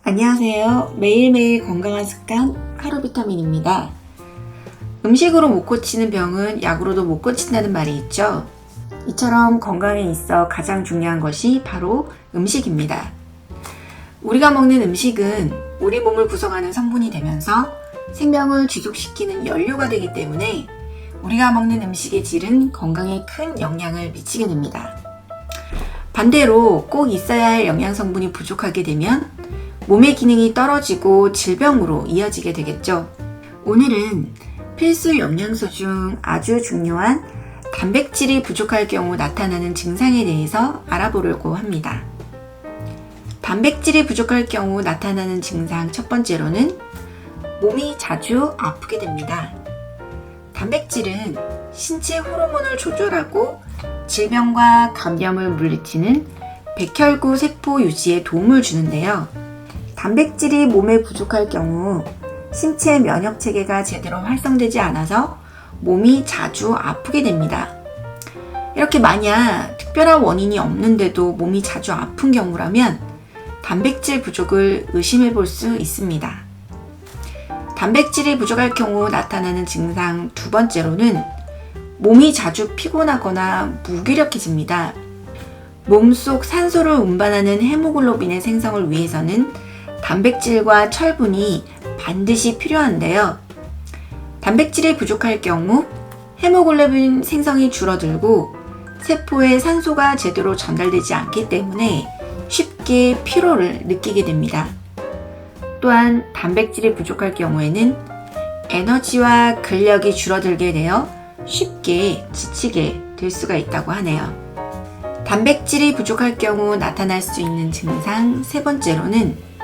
안녕하세요. 매일매일 건강한 습관 하루 비타민입니다. 음식으로 못 고치는 병은 약으로도 못 고친다는 말이 있죠. 이처럼 건강에 있어 가장 중요한 것이 바로 음식입니다. 우리가 먹는 음식은 우리 몸을 구성하는 성분이 되면서 생명을 지속시키는 연료가 되기 때문에 우리가 먹는 음식의 질은 건강에 큰 영향을 미치게 됩니다. 반대로 꼭 있어야 할 영양성분이 부족하게 되면 몸의 기능이 떨어지고 질병으로 이어지게 되겠죠. 오늘은 필수 영양소 중 아주 중요한 단백질이 부족할 경우 나타나는 증상에 대해서 알아보려고 합니다. 단백질이 부족할 경우 나타나는 증상 첫 번째로는 몸이 자주 아프게 됩니다. 단백질은 신체 호르몬을 조절하고 질병과 감염을 물리치는 백혈구 세포 유지에 도움을 주는데요. 단백질이 몸에 부족할 경우 신체 면역 체계가 제대로 활성되지 않아서 몸이 자주 아프게 됩니다. 이렇게 만약 특별한 원인이 없는데도 몸이 자주 아픈 경우라면 단백질 부족을 의심해 볼 수 있습니다. 단백질이 부족할 경우 나타나는 증상 두 번째로는 몸이 자주 피곤하거나 무기력해집니다. 몸속 산소를 운반하는 헤모글로빈의 생성을 위해서는 단백질과 철분이 반드시 필요한데요. 단백질이 부족할 경우 헤모글로빈 생성이 줄어들고 세포에 산소가 제대로 전달되지 않기 때문에 쉽게 피로를 느끼게 됩니다. 또한 단백질이 부족할 경우에는 에너지와 근력이 줄어들게 되어 쉽게 지치게 될 수가 있다고 하네요. 단백질이 부족할 경우 나타날 수 있는 증상 세 번째로는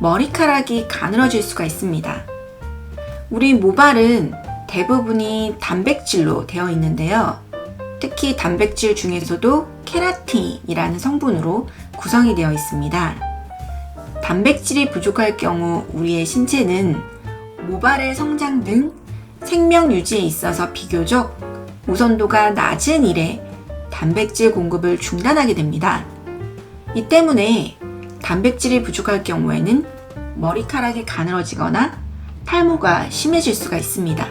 머리카락이 가늘어질 수가 있습니다. 우리 모발은 대부분이 단백질로 되어 있는데요. 특히 단백질 중에서도 케라틴이라는 성분으로 구성이 되어 있습니다. 단백질이 부족할 경우 우리의 신체는 모발의 성장 등 생명 유지에 있어서 비교적 우선도가 낮은 일에 단백질 공급을 중단하게 됩니다. 이 때문에 단백질이 부족할 경우에는 머리카락이 가늘어지거나 탈모가 심해질 수가 있습니다.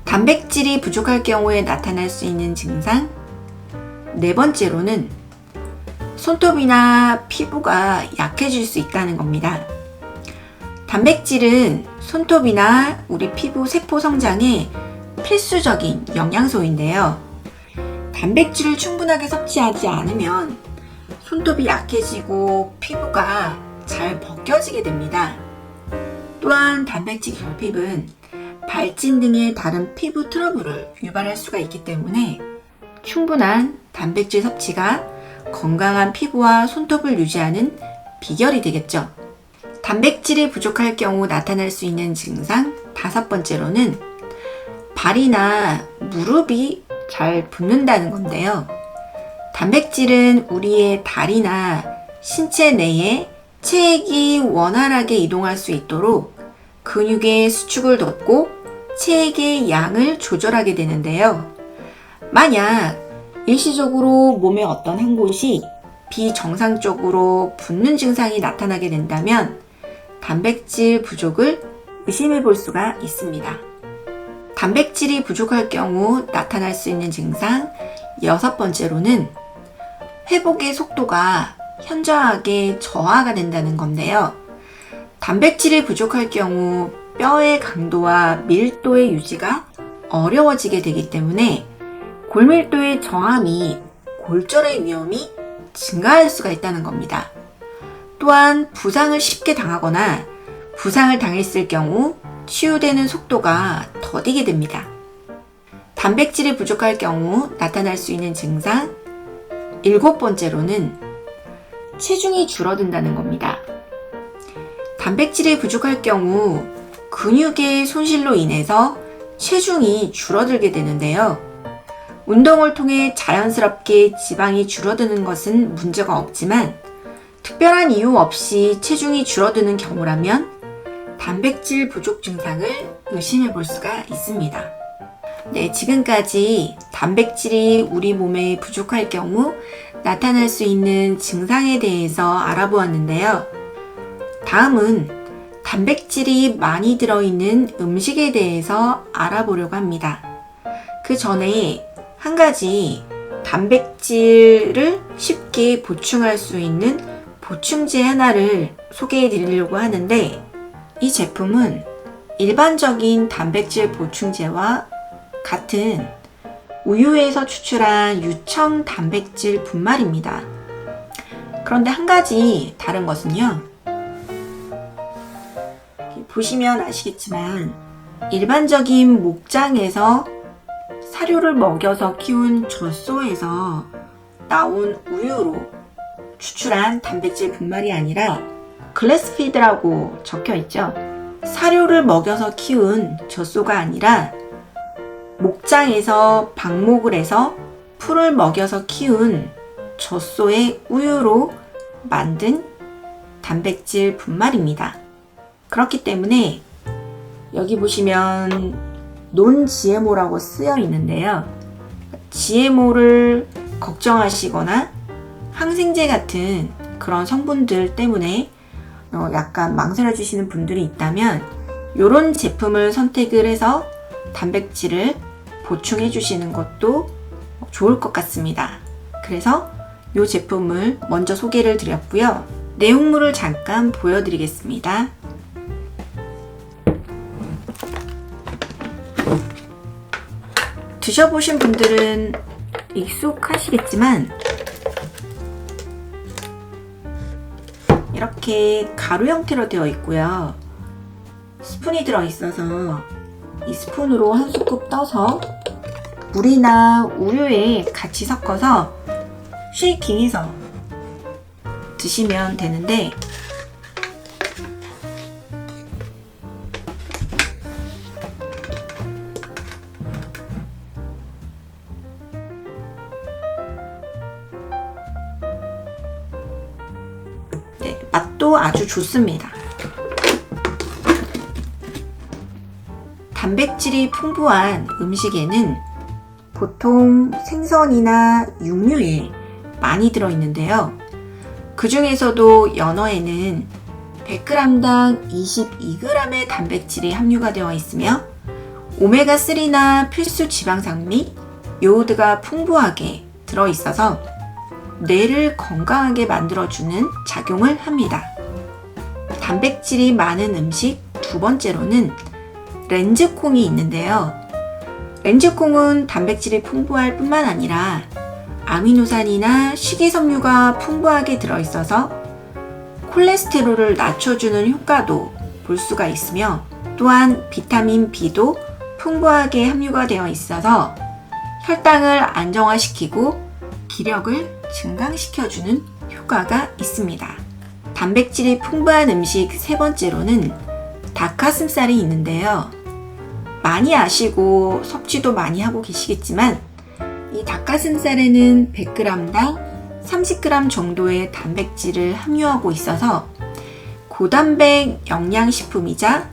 단백질이 부족할 경우에 나타날 수 있는 증상 네 번째로는 손톱이나 피부가 약해질 수 있다는 겁니다. 단백질은 손톱이나 우리 피부 세포 성장에 필수적인 영양소인데요. 단백질을 충분하게 섭취하지 않으면 손톱이 약해지고 피부가 잘 벗겨지게 됩니다. 또한 단백질 결핍은 발진 등의 다른 피부 트러블을 유발할 수가 있기 때문에 충분한 단백질 섭취가 건강한 피부와 손톱을 유지하는 비결이 되겠죠. 단백질이 부족할 경우 나타날 수 있는 증상 다섯 번째로는 발이나 무릎이 잘 붓는다는 건데요. 단백질은 우리의 다리나 신체 내에 체액이 원활하게 이동할 수 있도록 근육의 수축을 돕고 체액의 양을 조절하게 되는데요. 만약 일시적으로 몸의 어떤 한 곳이 비정상적으로 붓는 증상이 나타나게 된다면 단백질 부족을 의심해 볼 수가 있습니다. 단백질이 부족할 경우 나타날 수 있는 증상 여섯 번째로는 회복의 속도가 현저하게 저하가 된다는 건데요. 단백질이 부족할 경우 뼈의 강도와 밀도의 유지가 어려워지게 되기 때문에 골밀도의 저함이 골절의 위험이 증가할 수가 있다는 겁니다. 또한 부상을 쉽게 당하거나 부상을 당했을 경우 치유되는 속도가 더디게 됩니다. 단백질이 부족할 경우 나타날 수 있는 증상 일곱 번째로는 체중이 줄어든다는 겁니다. 단백질이 부족할 경우 근육의 손실로 인해서 체중이 줄어들게 되는데요. 운동을 통해 자연스럽게 지방이 줄어드는 것은 문제가 없지만 특별한 이유 없이 체중이 줄어드는 경우라면 단백질 부족 증상을 의심해 볼 수가 있습니다. 네, 지금까지 단백질이 우리 몸에 부족할 경우 나타날 수 있는 증상에 대해서 알아보았는데요. 다음은 단백질이 많이 들어있는 음식에 대해서 알아보려고 합니다. 그 전에 한 가지 단백질을 쉽게 보충할 수 있는 보충제 하나를 소개해 드리려고 하는데, 이 제품은 일반적인 단백질 보충제와 같은 우유에서 추출한 유청 단백질 분말입니다. 그런데 한 가지 다른 것은요, 보시면 아시겠지만 일반적인 목장에서 사료를 먹여서 키운 젖소에서 나온 우유로 추출한 단백질 분말이 아니라 글래스피드라고 적혀 있죠. 사료를 먹여서 키운 젖소가 아니라 목장에서 방목을 해서 풀을 먹여서 키운 젖소의 우유로 만든 단백질 분말입니다. 그렇기 때문에 여기 보시면 non-GMO라고 쓰여 있는데요. GMO를 걱정하시거나 항생제 같은 그런 성분들 때문에 약간 망설여 주시는 분들이 있다면 이런 제품을 선택을 해서 단백질을 보충해 주시는 것도 좋을 것 같습니다. 그래서 이 제품을 먼저 소개를 드렸고요. 내용물을 잠깐 보여드리겠습니다. 드셔보신 분들은 익숙하시겠지만 이렇게 가루 형태로 되어 있고요. 스푼이 들어있어서 이 스푼으로 한 스쿱 떠서 물이나 우유에 같이 섞어서 쉐이킹해서 드시면 되는데, 맛도 아주 좋습니다. 단백질이 풍부한 음식에는 보통 생선이나 육류에 많이 들어있는데요. 그 중에서도 연어에는 100g당 22g의 단백질이 함유가 되어 있으며 오메가3나 필수 지방산 및 요오드가 풍부하게 들어있어서 뇌를 건강하게 만들어주는 작용을 합니다. 단백질이 많은 음식 두 번째로는 렌즈콩이 있는데요. 렌즈콩은 단백질이 풍부할 뿐만 아니라 아미노산이나 식이섬유가 풍부하게 들어있어서 콜레스테롤을 낮춰주는 효과도 볼 수가 있으며, 또한 비타민 B도 풍부하게 함유가 되어 있어서 혈당을 안정화시키고 기력을 증강시켜주는 효과가 있습니다. 단백질이 풍부한 음식 세 번째로는 닭가슴살이 있는데요. 많이 아시고 섭취도 많이 하고 계시겠지만 이 닭가슴살에는 100g당 30g 정도의 단백질을 함유하고 있어서 고단백 영양식품이자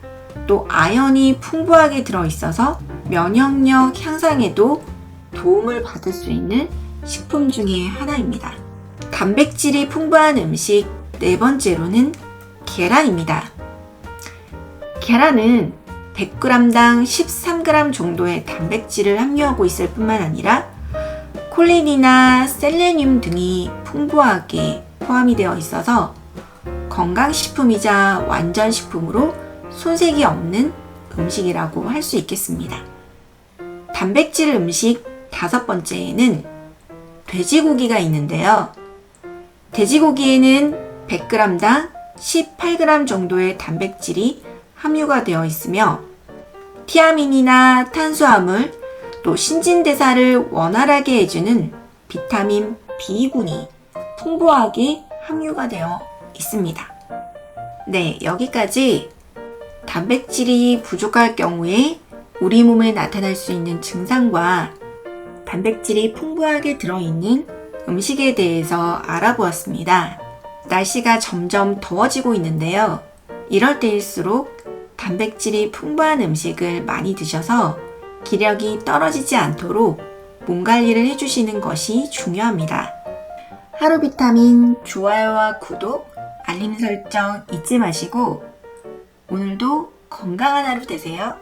또 아연이 풍부하게 들어있어서 면역력 향상에도 도움을 받을 수 있는 식품 중에 하나입니다. 단백질이 풍부한 음식 네 번째로는 계란입니다. 계란은 100g당 13g 정도의 단백질을 함유하고 있을 뿐만 아니라 콜린이나 셀레늄 등이 풍부하게 포함이 되어 있어서 건강식품이자 완전식품으로 손색이 없는 음식이라고 할 수 있겠습니다. 단백질 음식 다섯 번째에는 돼지고기가 있는데요. 돼지고기에는 100g당 18g 정도의 단백질이 함유가 되어 있으며 티아민이나 탄수화물, 또 신진대사를 원활하게 해주는 비타민 B군이 풍부하게 함유가 되어 있습니다. 네, 여기까지 단백질이 부족할 경우에 우리 몸에 나타날 수 있는 증상과 단백질이 풍부하게 들어있는 음식에 대해서 알아보았습니다. 날씨가 점점 더워지고 있는데요. 이럴 때일수록 단백질이 풍부한 음식을 많이 드셔서 기력이 떨어지지 않도록 몸 관리를 해주시는 것이 중요합니다. 하루 비타민 좋아요와 구독, 알림 설정 잊지 마시고 오늘도 건강한 하루 되세요.